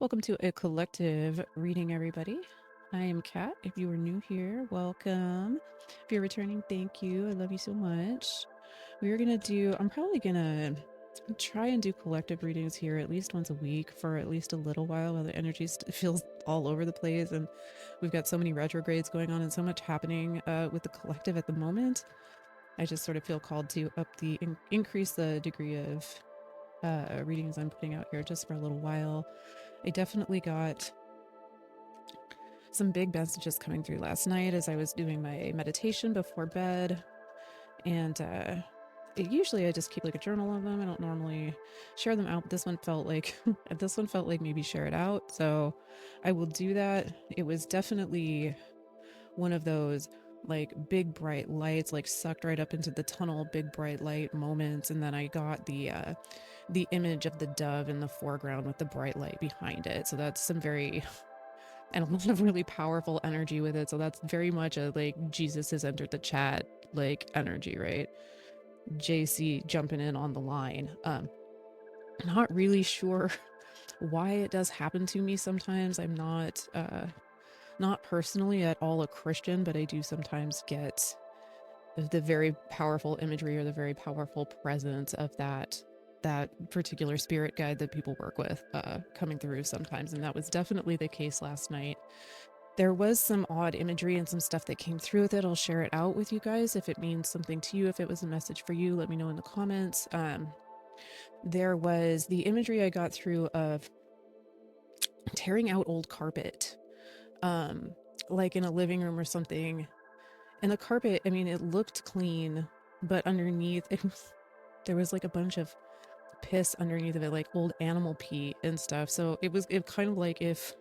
Welcome to a collective reading, everybody. I am Kat. If you are new here, welcome. If you're returning, thank you. I love you so much. I'm probably gonna try and do collective readings here at least once a week for at least a little while the energy feels all over the place. And we've got so many retrogrades going on and so much happening with the collective at the moment. I just sort of feel called to increase the degree of readings I'm putting out here just for a little while. I definitely got some big messages coming through last night as I was doing my meditation before bed. And usually I just keep like a journal of them. I don't normally share them out. This one felt like maybe share it out. So I will do that. It was definitely one of those like big bright lights, like sucked right up into the tunnel, big bright light moments. And then I got the image of the dove in the foreground with the bright light behind it. So that's some very and a lot of really powerful energy with it. So that's very much a like Jesus has entered the chat like energy, right? JC jumping in on the line. Not really sure why it does happen to me sometimes. I'm not personally at all a Christian, but I do sometimes get the very powerful imagery or the very powerful presence of that particular spirit guide that people work with coming through sometimes, and that was definitely the case last night. There was some odd imagery and some stuff that came through with it. I'll share it out with you guys if it means something to you. If it was a message for you, let me know in the comments. There was the imagery I got through of tearing out old carpet, like in a living room or something. And the carpet, I mean, it looked clean, but underneath there was like a bunch of piss underneath of it, like old animal pee and stuff. So it kind of like if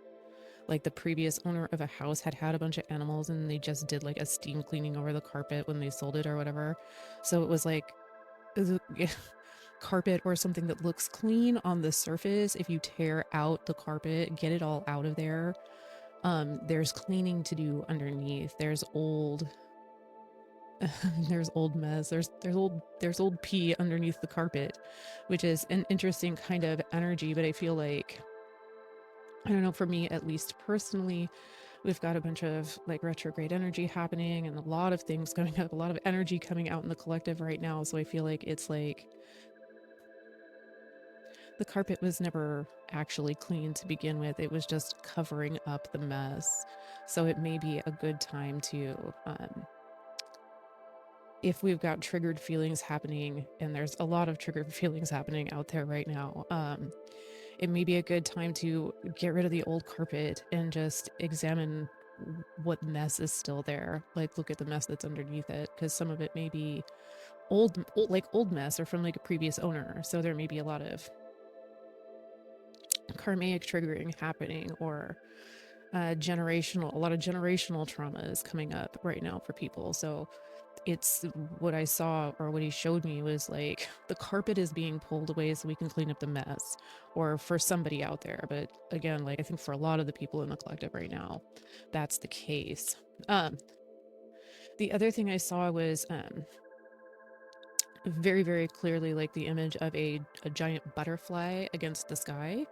like the previous owner of a house had had a bunch of animals and they just did like a steam cleaning over the carpet when they sold it or whatever. So it was like carpet or something that looks clean on the surface. If you tear out the carpet, get it all out of there, there's cleaning to do underneath. There's old there's old mess, there's old pee underneath the carpet, which is an interesting kind of energy. But I feel like, I don't know, for me at least personally, we've got a bunch of like retrograde energy happening and a lot of things coming up, a lot of energy coming out in the collective right now. So I feel like it's like the carpet was never actually clean to begin with. It was just covering up the mess. So it may be a good time to, if we've got triggered feelings happening, and there's a lot of triggered feelings happening out there right now, it may be a good time to get rid of the old carpet and just examine what mess is still there. Like look at the mess that's underneath it, because some of it may be old mess or from like a previous owner. So there may be a lot of karmic triggering happening, or a lot of generational trauma is coming up right now for people. So it's what I saw, or what he showed me, was like the carpet is being pulled away so we can clean up the mess, or for somebody out there. But again, like I think for a lot of the people in the collective right now, that's the case. The other thing I saw was very, very clearly like the image of a giant butterfly against the sky.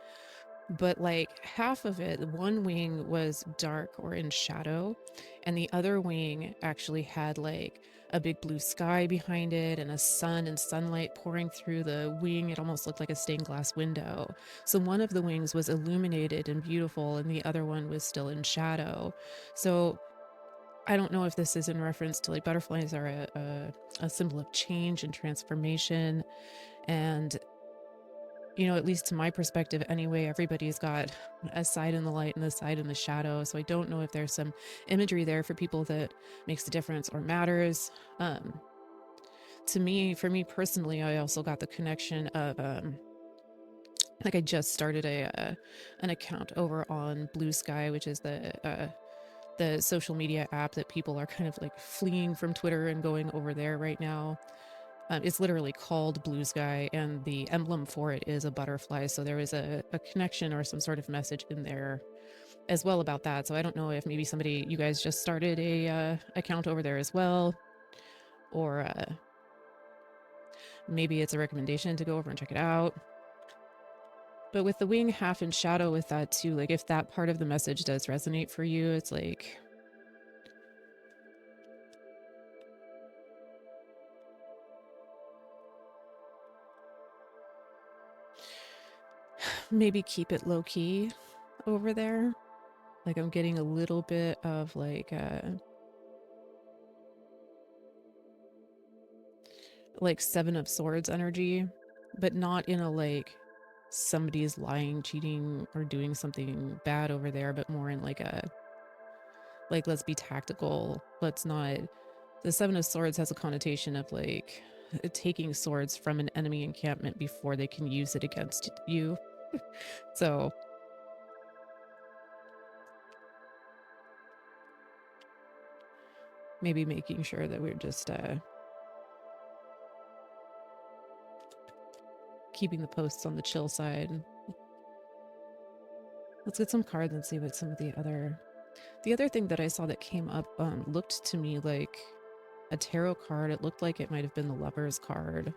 But like half of it, one wing was dark or in shadow, and the other wing actually had like a big blue sky behind it and a sun and sunlight pouring through the wing. It almost looked like a stained glass window. So one of the wings was illuminated and beautiful, and the other one was still in shadow. So I don't know if this is in reference to like butterflies are a symbol of change and transformation. And at least to my perspective anyway, everybody's got a side in the light and a side in the shadow. So I don't know if there's some imagery there for people that makes a difference or matters. For me personally, I also got the connection of like I just started an account over on Blue Sky, which is the social media app that people are kind of like fleeing from Twitter and going over there right now. It's literally called Blue Sky, and the emblem for it is a butterfly. So there was a connection or some sort of message in there as well about that. So I don't know if maybe you guys just started a account over there as well, or maybe it's a recommendation to go over and check it out. But with the wing half in shadow with that too, like if that part of the message does resonate for you, it's like maybe keep it low key over there. Like I'm getting a little bit of like 7 of Swords energy, but not in a like somebody's lying, cheating, or doing something bad over there, but more in like a let's be tactical. Let's not. The 7 of Swords has a connotation of like taking swords from an enemy encampment before they can use it against you. So maybe making sure that we're just keeping the posts on the chill side. Let's get some cards and see what some of the other thing that I saw that came up looked to me like a tarot card. It looked like it might have been the Lover's card,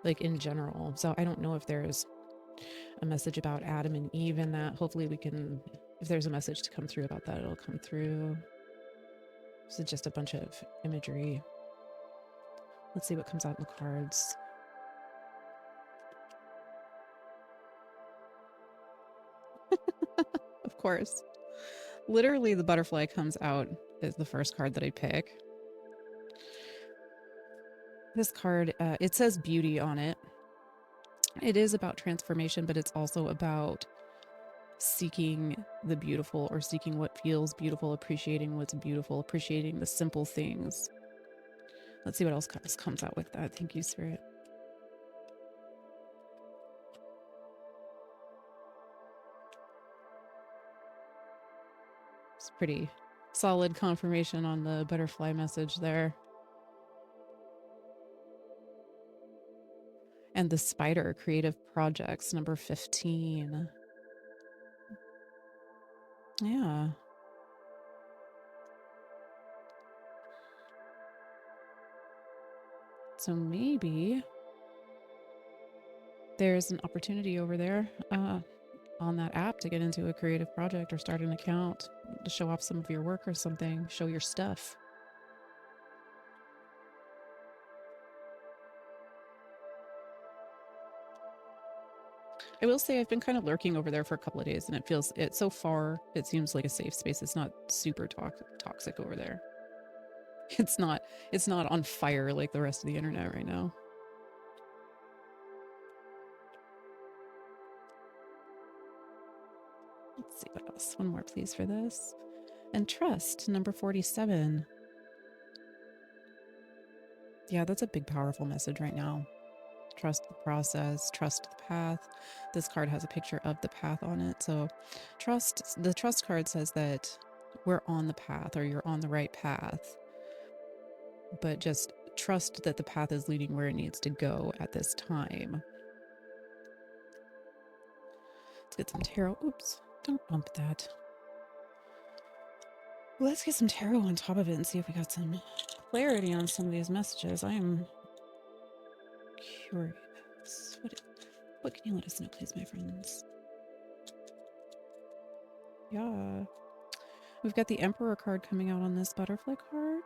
like in general. So I don't know if there's a message about Adam and Eve in that. Hopefully we can, if there's a message to come through about that, it'll come through. This is just a bunch of imagery. Let's see what comes out in the cards. Of course. Literally, the butterfly comes out as the first card that I pick. This card, it says beauty on it. It is about transformation, but it's also about seeking the beautiful or seeking what feels beautiful, appreciating what's beautiful, appreciating the simple things. Let's see what else comes out with that. Thank you, Spirit. It's pretty solid confirmation on the butterfly message there. And the spider, creative projects, number 15. Yeah. So maybe there's an opportunity over there on that app to get into a creative project or start an account to show off some of your work or something, show your stuff. I will say I've been kind of lurking over there for a couple of days, and so far it seems like a safe space. It's not super toxic over there. It's not on fire like the rest of the internet right now. Let's see what else. One more, please, for this. And trust, number 47. Yeah, that's a big, powerful message right now. Trust the process, trust the path. This card has a picture of the path on it. So the trust card says that we're on the path, or you're on the right path. But just trust that the path is leading where it needs to go at this time. Let's get some tarot. Oops, don't bump that. Let's get some tarot on top of it and see if we got some clarity on some of these messages. I am curious. What can you let us know, please, my friends? Yeah. We've got the Emperor card coming out on this butterfly card.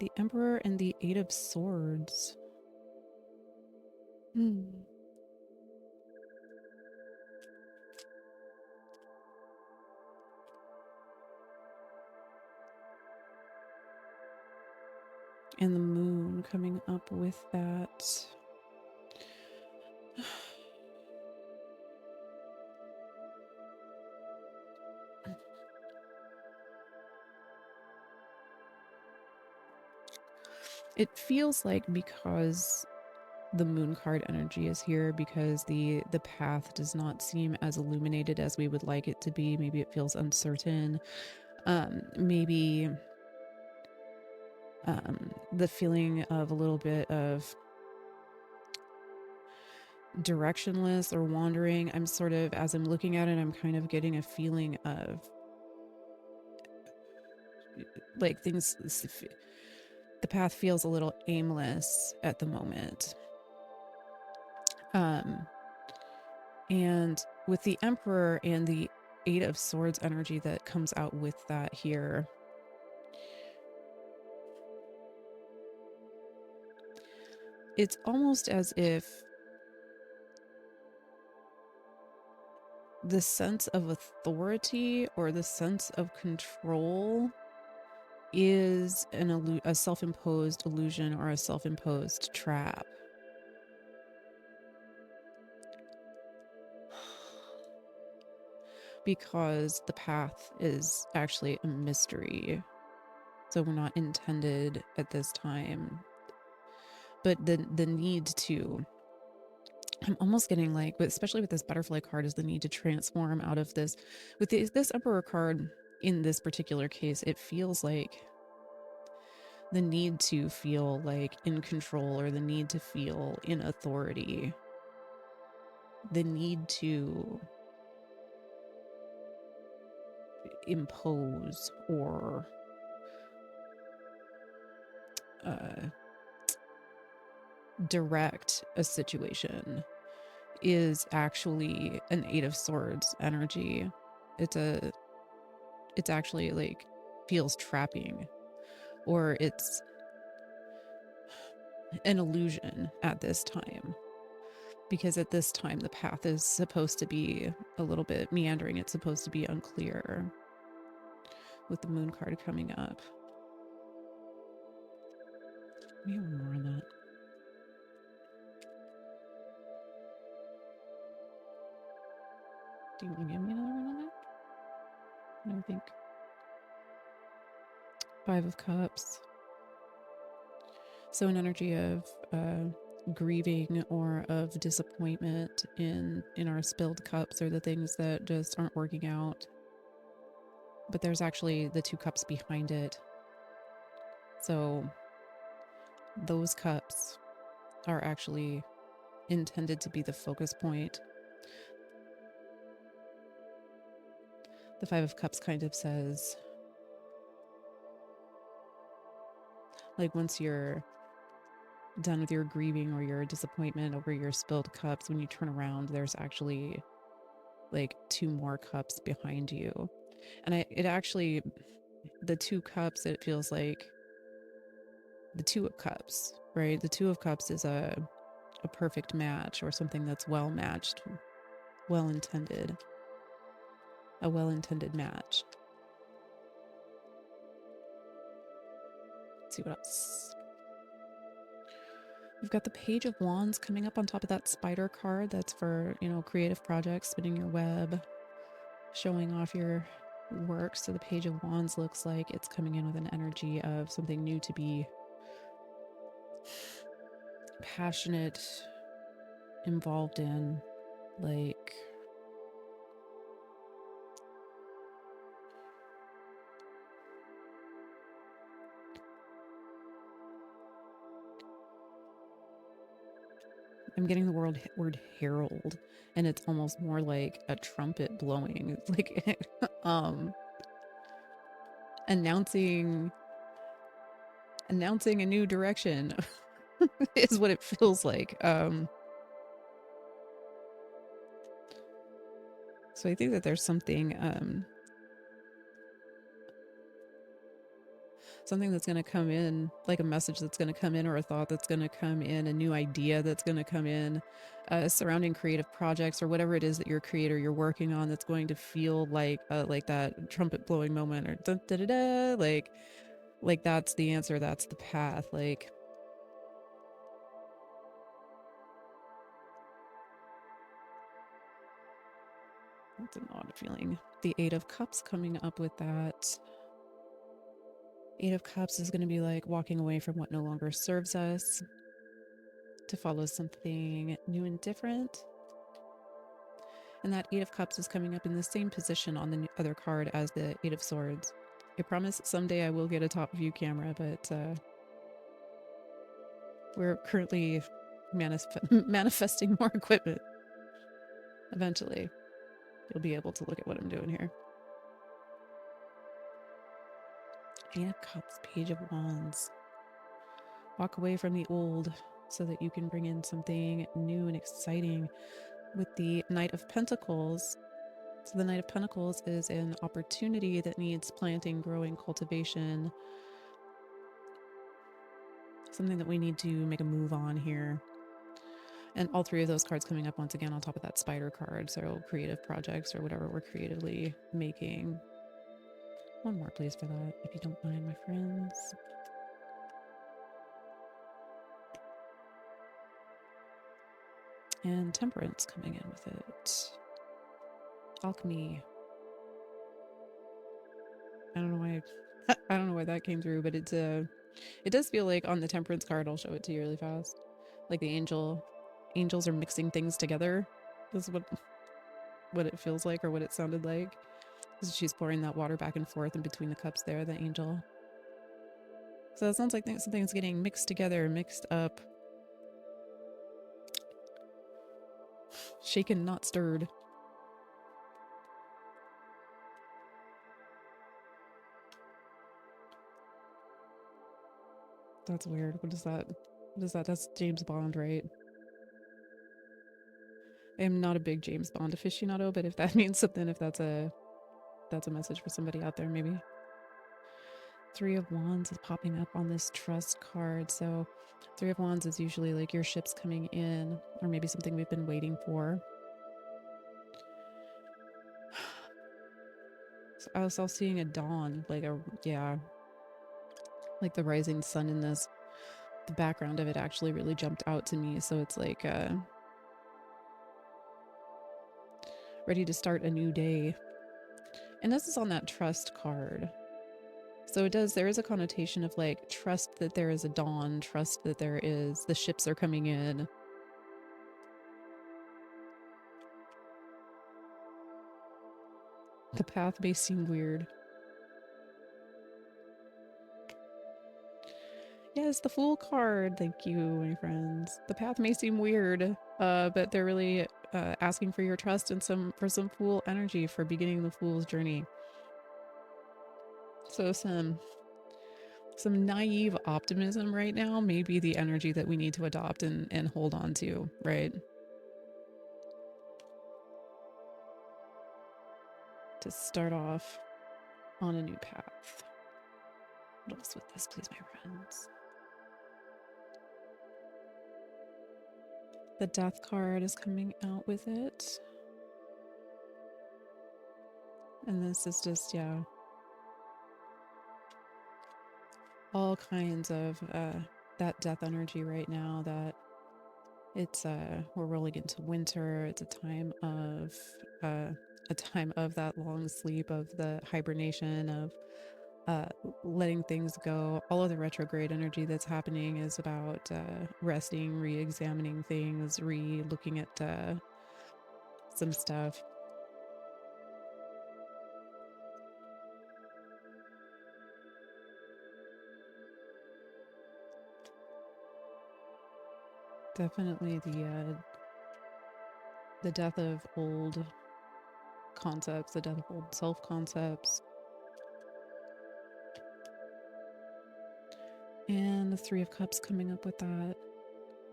The Emperor and the Eight of Swords. And the Moon coming up with that. It feels like because the Moon card energy is here, because the path does not seem as illuminated as we would like it to be. Maybe it feels uncertain. Maybe the feeling of a little bit of directionless or wandering. I'm sort of, as I'm looking at it, I'm kind of getting a feeling of like things the path feels a little aimless at the moment. And with the Emperor and the Eight of Swords energy that comes out with that here, it's almost as if the sense of authority or the sense of control is a self-imposed illusion or a self-imposed trap. Because the path is actually a mystery. So we're not intended at this time. But the need to, I'm almost getting like, especially with this butterfly card, is the need to transform out of this. With this Emperor card, in this particular case, it feels like the need to feel like in control, or the need to feel in authority, the need to impose or direct a situation is actually an Eight of Swords energy. It's actually like feels trapping, or it's an illusion at this time, because at this time the path is supposed to be a little bit meandering. It's supposed to be unclear, with the Moon card coming up. We have more on that. Do you want to give me another one on that? I don't think. Five of Cups. So an energy of grieving or of disappointment in our spilled cups, or the things that just aren't working out. But there's actually the two cups behind it. So those cups are actually intended to be the focus point. The Five of Cups kind of says, like, once you're done with your grieving or your disappointment over your spilled cups, when you turn around, there's actually like two more cups behind you. And it actually, the two cups, it feels like the Two of Cups, right? The Two of Cups is a perfect match, or something that's well matched, well intended, a well intended match. Let's see what else. We've got the Page of Wands coming up on top of that spider card. That's for, creative projects, spinning your web, showing off your work. So the Page of Wands looks like it's coming in with an energy of something new to be passionate, involved in, like I'm getting the word herald, and it's almost more like a trumpet blowing. It's like announcing a new direction is what it feels like. So I think that there's something that's going to come in, like a message that's going to come in, or a thought that's going to come in, a new idea that's going to come in, surrounding creative projects or whatever it is that you're working on, that's going to feel like that trumpet blowing moment, or da da da da, like that's the answer, that's the path. Like, that's an odd feeling. The Eight of Cups coming up with that. Eight of Cups is going to be like walking away from what no longer serves us to follow something new and different. And that Eight of Cups is coming up in the same position on the other card as the Eight of Swords. I promise someday I will get a top view camera, but we're currently manifesting more equipment. Eventually, you'll be able to look at what I'm doing here. Eight of Cups, Page of Wands. Walk away from the old so that you can bring in something new and exciting with the Knight of Pentacles. So the Knight of Pentacles is an opportunity that needs planting, growing, cultivation, something that we need to make a move on here. And all three of those cards coming up once again on top of that spider card. So creative projects or whatever we're creatively making. One more, please, for that, if you don't mind, my friends. And temperance coming in with it. Alchemy. I don't know why I don't know why that came through, but it's it does feel like on the temperance card, I'll show it to you really fast. Like the angels are mixing things together. This is what it feels like or what it sounded like. She's pouring that water back and forth in between the cups there, the angel. So it sounds like something's getting mixed together, mixed up. Shaken, not stirred. That's weird. What is that? What is that? That's James Bond, right? I am not a big James Bond aficionado, but if that means something, if that's a message for somebody out there, maybe. Three of Wands is popping up on this trust card. So Three of Wands is usually like your ship's coming in, or maybe something we've been waiting for. So I was all seeing a dawn, like like the rising sun in this. The background of it actually really jumped out to me. So it's like ready to start a new day. And this is on that trust card. So there is a connotation of like trust that there is a dawn, trust that the ships are coming in. The path may seem weird. Yes, the Fool card. Thank you, my friends. The path may seem weird, but they're really asking for your trust and for some Fool energy for beginning the Fool's journey. So some naive optimism right now may be the energy that we need to adopt and hold on to, right? To start off on a new path. What else with this, please, my friends? The Death card is coming out with it. And this is just, yeah, all kinds of that death energy right now, that it's we're rolling into winter. It's a time of that long sleep, of the hibernation, of letting things go. All of the retrograde energy that's happening is about resting, re-examining things, re-looking at some stuff. Definitely the death of old concepts, the death of old self concepts. And the Three of Cups coming up with that.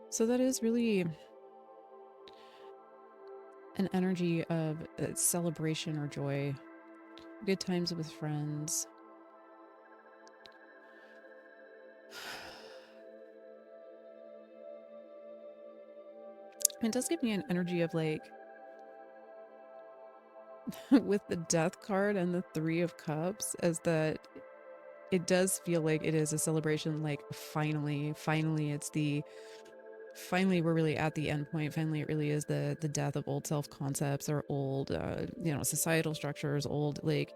So that is really an energy of celebration or joy, good times with friends. It does give me an energy of like, with the Death card and the Three of Cups, as that it does feel like it is a celebration. Like finally we're really at the end point. Finally, it really is the death of old self concepts or old societal structures, old, like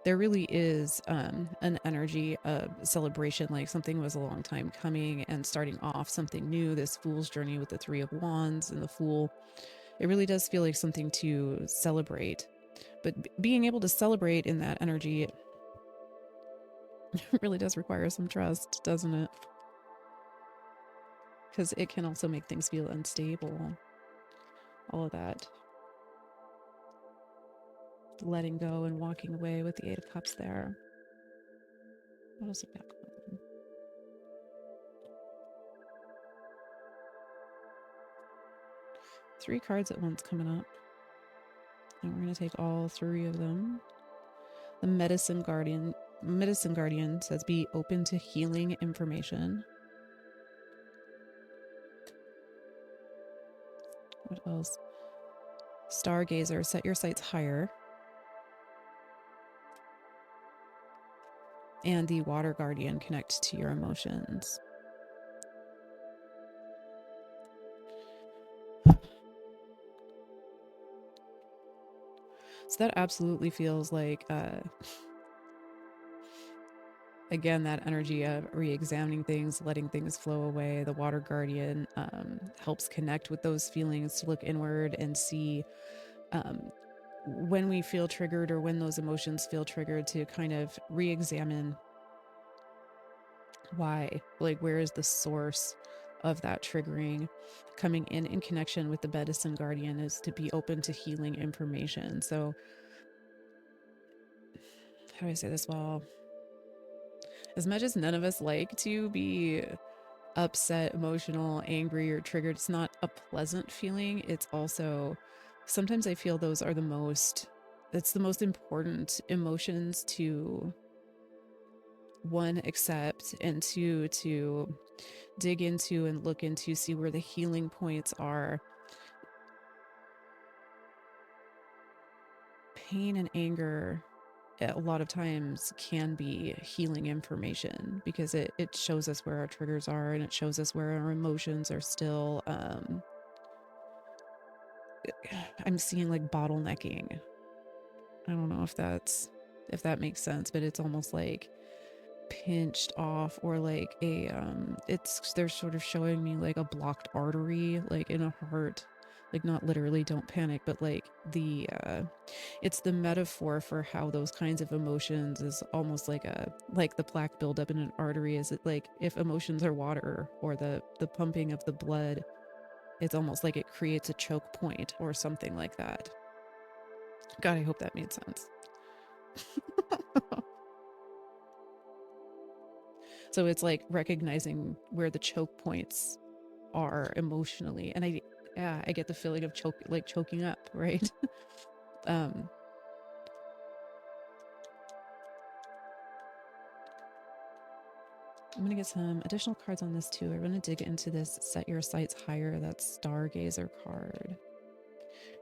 there really is an energy of celebration, like something was a long time coming and starting off something new. This Fool's journey with the Three of Wands and the Fool, it really does feel like something to celebrate. But being able to celebrate in that energy, it really does require some trust, doesn't it? Because it can also make things feel unstable. All of that. Letting go and walking away with the Eight of Cups there. What else is back on? 3 cards at once coming up. And we're going to take all 3 of them. The Medicine Guardian. Medicine Guardian says be open to healing information. What else? Stargazer, set your sights higher. And the Water Guardian, connect to your emotions. So that absolutely feels like, again, that energy of re-examining things, letting things flow away. The Water Guardian helps connect with those feelings, to look inward and see when we feel triggered or when those emotions feel triggered, to kind of re-examine why, like where is the source of that triggering. Coming in connection with the Medicine Guardian is to be open to healing information. So how do I say this? Well, as much as none of us like to be upset, emotional, angry, or triggered, it's not a pleasant feeling. It's also, sometimes I feel those are the most important emotions to, one, accept, and two, to dig into and look into, see where the healing points are. Pain and anger a lot of times can be healing information, because it shows us where our triggers are, and it shows us where our emotions are still I'm seeing like bottlenecking. I don't know if that makes sense, but it's almost like pinched off, or like a they're sort of showing me like a blocked artery, like in a heart, like not literally, don't panic, but like it's the metaphor for how those kinds of emotions is almost like the plaque buildup in an artery. Is it like if emotions are water, or the pumping of the blood, it's almost like it creates a choke point or something like that. God, I hope that made sense. So it's like recognizing where the choke points are emotionally, and I get the feeling of choking up, right? I'm gonna get some additional cards on this too. I'm gonna dig into this set your sights higher, that Stargazer card.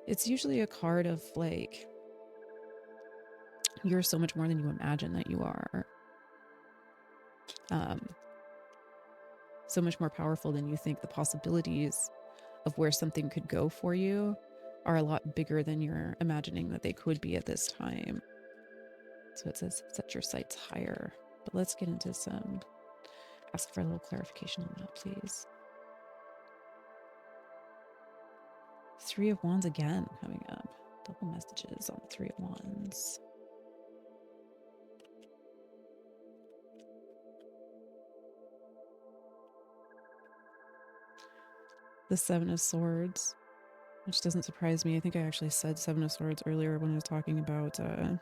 It's usually a card of like, you're so much more than you imagine that you are. So much more powerful than you think. The possibilities of where something could go for you are a lot bigger than you're imagining that they could be at this time. So it says set your sights higher. But let's get into some, ask for a little clarification on that, please. 3 of Wands again coming up. Double messages on 3 of Wands. The 7 of Swords, which doesn't surprise me. I think I actually said 7 of Swords earlier when I was talking about what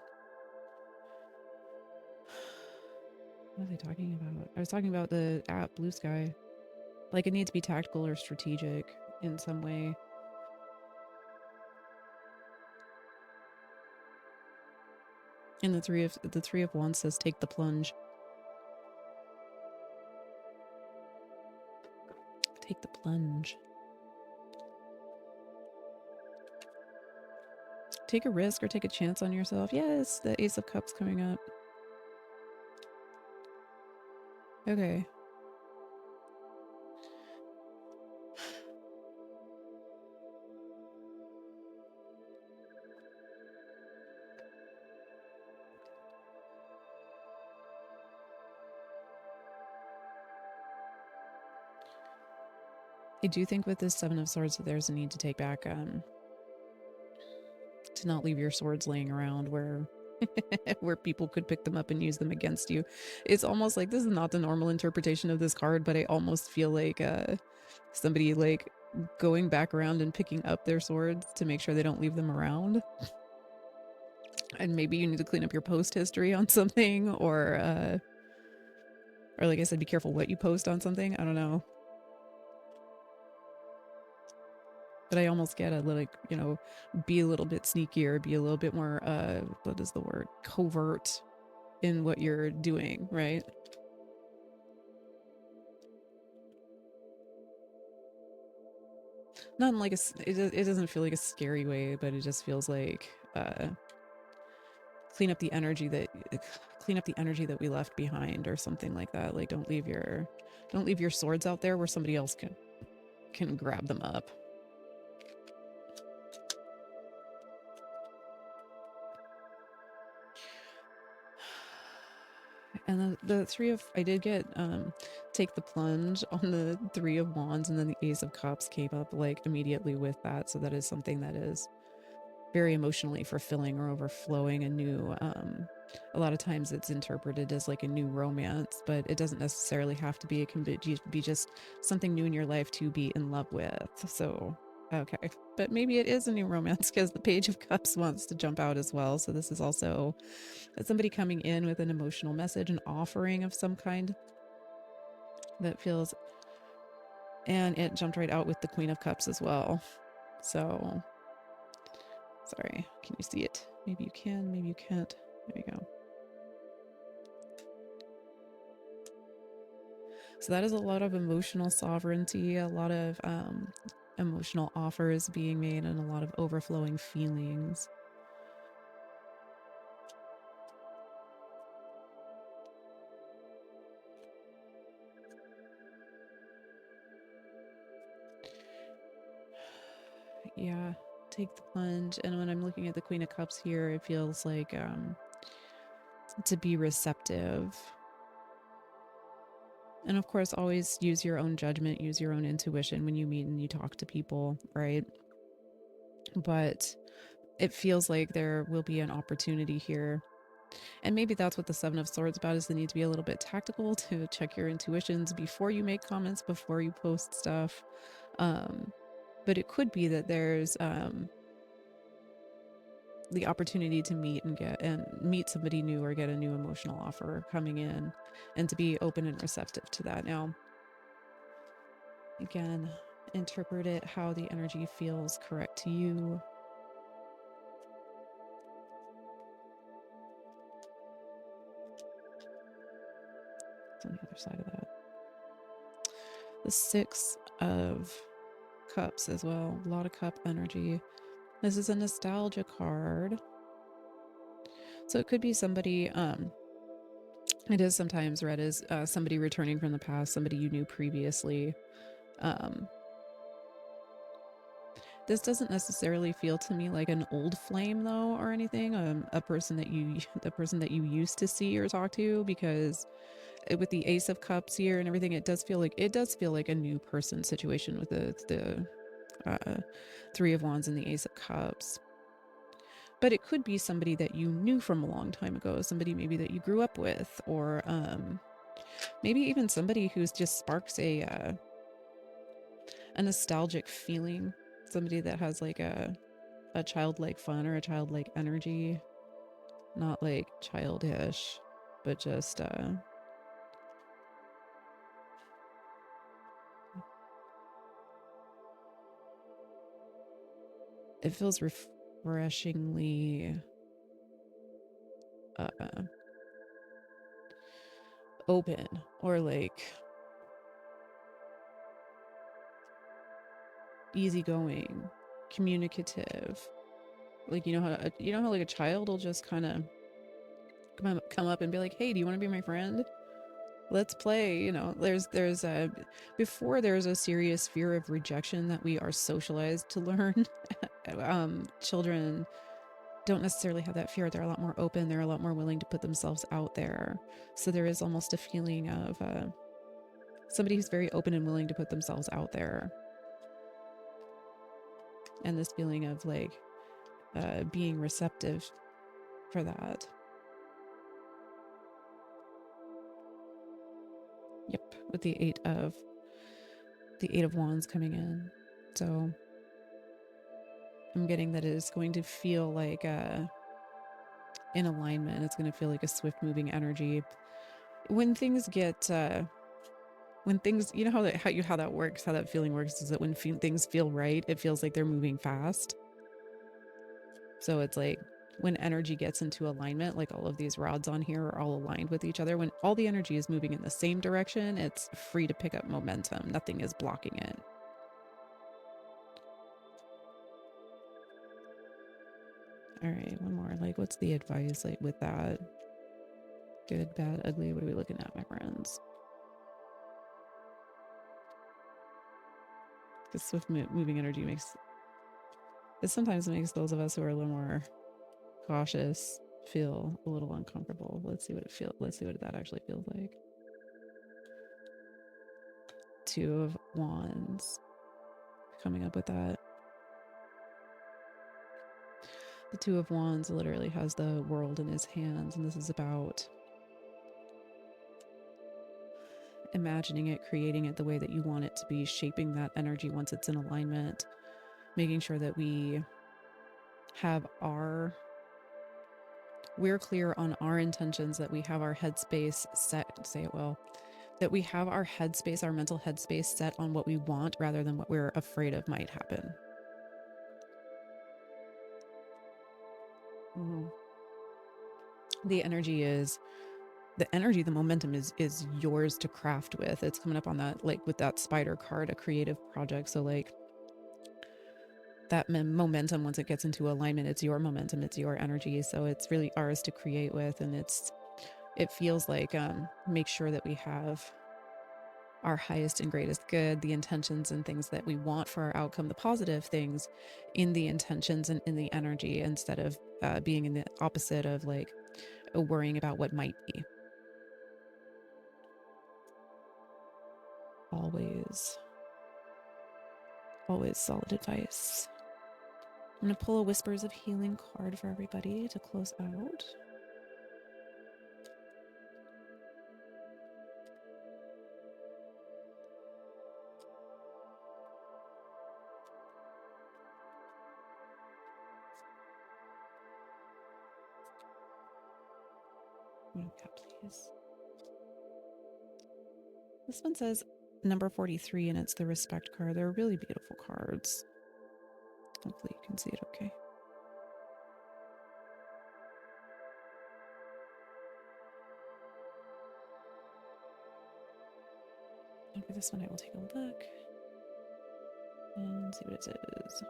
was I talking about? I was talking about the app Blue Sky. Like, it needs to be tactical or strategic in some way. And the 3 of Wands says take the plunge. Take the plunge. Take a risk or take a chance on yourself. Yes, the Ace of Cups coming up. Okay. I do think with this 7 of Swords that there's a need to take back, to not leave your swords laying around where where people could pick them up and use them against you. It's almost like, this is not the normal interpretation of this card, but I almost feel like somebody like going back around and picking up their swords to make sure they don't leave them around. And maybe you need to clean up your post history on something, or like I said, be careful what you post on something. I don't know. but I almost get a little, be a little bit sneakier, be a little bit more, what is the word? Covert in what you're doing, right? Not in like it doesn't feel like a scary way, but it just feels like clean up the energy that clean up the energy that we left behind or something like that. Like don't leave your swords out there where somebody else can grab them up. And the three of I did get take the plunge on the 3 of wands, and then the ace of cups came up like immediately with that, so that is something that is very emotionally fulfilling or overflowing. A lot of times it's interpreted as like a new romance, but it doesn't necessarily have to be. It can be just something new in your life to be in love with. So okay, but maybe it is a new romance because the page of cups wants to jump out as well. So this is also somebody coming in with an emotional message, an offering of some kind that feels, and it jumped right out with the Queen of Cups as well. So sorry, can you see it? Maybe you can, maybe you can't. There you go. So that is a lot of emotional sovereignty, a lot of emotional offers being made, and a lot of overflowing feelings. Yeah, take the plunge. And when I'm looking at the Queen of Cups here, it feels like to be receptive. And of course, always use your own judgment, use your own intuition when you meet and you talk to people, right? But it feels like there will be an opportunity here. And maybe that's what the Seven of Swords about, is the need to be a little bit tactical, to check your intuitions before you make comments, before you post stuff. But it could be that there's the opportunity to meet somebody new or get a new emotional offer coming in, and to be open and receptive to that. Now, again, interpret it how the energy feels correct to you. It's on the other side of that. The Six of Cups as well. A lot of cup energy. This is a nostalgia card. So it could be somebody, it is sometimes read as somebody returning from the past, somebody you knew previously. This doesn't necessarily feel to me like an old flame though, or anything. The person that you used to see or talk to, because with the Ace of Cups here and everything, it does feel like a new person situation with the Three of Wands and the Ace of Cups. But it could be somebody that you knew from a long time ago, somebody maybe that you grew up with, or maybe even somebody who's just sparks a nostalgic feeling, somebody that has like a childlike fun or a childlike energy, not like childish, but just it feels refreshingly open, or like easygoing, communicative. Like you know how like a child will just kind of come up and be like, hey, do you want to be my friend? Let's play. There's a before there's a serious fear of rejection that we are socialized to learn. Children don't necessarily have that fear. They're a lot more open, they're a lot more willing to put themselves out there. So there is almost a feeling of somebody who's very open and willing to put themselves out there, and this feeling of like being receptive for that. Yep, with the eight of wands coming in. So I'm getting that it is going to feel like in alignment. It's going to feel like a swift moving energy. When things get when things, you know how that works, how that feeling works is that when things feel right, it feels like they're moving fast. So it's like when energy gets into alignment, like all of these rods on here are all aligned with each other. When all the energy is moving in the same direction, it's free to pick up momentum. Nothing is blocking it. All right, one more. Like, what's the advice like with that? Good, bad, ugly. What are we looking at, my friends? Because swift moving energy sometimes makes those of us who are a little more cautious feel a little uncomfortable. Let's see what that actually feels like. Two of Wands. Coming up with that. The Two of Wands literally has the world in his hands, and this is about imagining it, creating it the way that you want it to be, shaping that energy once it's in alignment, making sure that we're clear on our intentions, that we have our headspace set, say it well, that we have our mental headspace set on what we want rather than what we're afraid of might happen. Mm-hmm. The momentum is yours to craft with. It's coming up on that, like with that spider card, a creative project. So like that momentum, once it gets into alignment, it's your momentum, it's your energy. So it's really ours to create with. And it feels like, make sure that we have our highest and greatest good, the intentions and things that we want for our outcome, the positive things in the intentions and in the energy, instead of being in the opposite of like worrying about what might be. Always solid advice. I'm going to pull a Whispers of Healing card for everybody to close out. Please. This one says number 43, and it's the Respect card. They're really beautiful cards. Hopefully you can see it okay. And for this one, I will take a look and see what it is.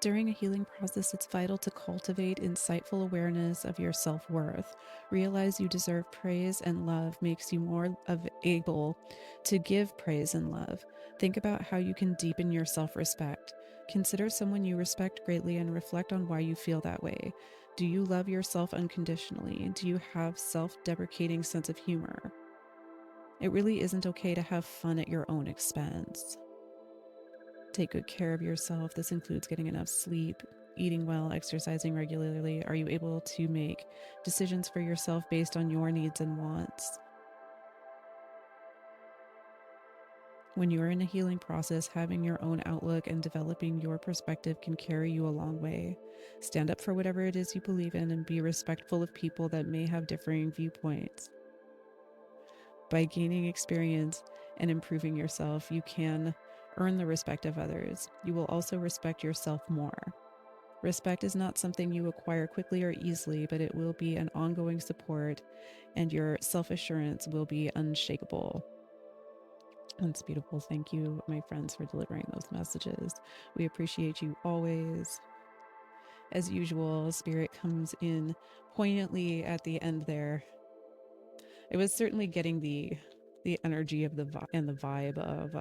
During a healing process, it's vital to cultivate insightful awareness of your self-worth. Realize you deserve praise, and love makes you more able to give praise and love. Think about how you can deepen your self-respect. Consider someone you respect greatly and reflect on why you feel that way. Do you love yourself unconditionally? Do you have self-deprecating sense of humor? It really isn't okay to have fun at your own expense. Take good care of yourself. This includes getting enough sleep, eating well, exercising regularly. Are you able to make decisions for yourself based on your needs and wants? When you are in a healing process, having your own outlook and developing your perspective can carry you a long way. Stand up for whatever it is you believe in and be respectful of people that may have differing viewpoints. By gaining experience and improving yourself, you can earn the respect of others. You will also respect yourself more. Respect is not something you acquire quickly or easily, but it will be an ongoing support, and your self-assurance will be unshakable. That's beautiful. Thank you, my friends, for delivering those messages. We appreciate you always. As usual, Spirit comes in poignantly at the end there. It was certainly getting the energy of the vibe of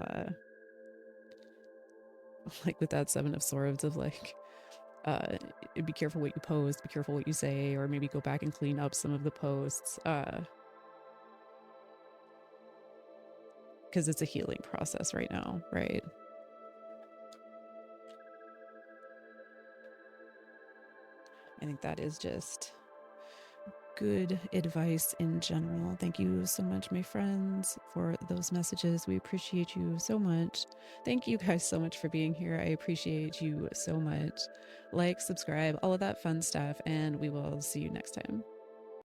like with that Seven of Swords of like, be careful what you post, be careful what you say, or maybe go back and clean up some of the posts, because it's a healing process right now, right? I think that is just good advice in general. Thank you so much, my friends, for those messages. We appreciate you so much. Thank you guys so much for being here. I appreciate you so much. Like, subscribe, all of that fun stuff, and we will see you next time.